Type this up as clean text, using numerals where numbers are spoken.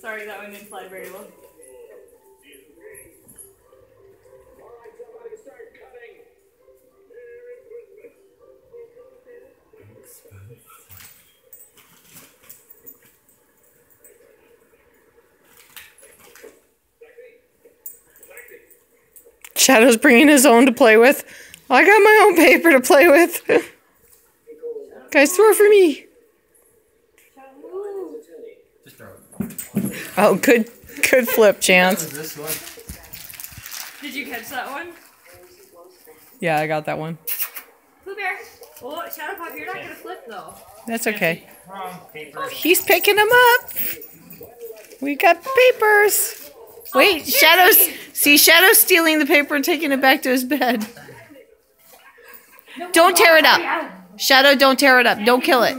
Sorry, that one didn't fly very well. Shadow's bringing his own to play with. I got my own paper to play with. Guys, throw it for me. Just throw it. Oh, good flip, Chance. This one. Did you catch that one? Yeah, I got that one. Pooh Bear. Oh, Shadow Pop, you're not gonna flip though. That's okay. Wrong paper. He's picking them up. We got papers. Wait, Shadow's stealing the paper and taking it back to his bed. Don't tear it up. Shadow, don't tear it up. Don't kill it.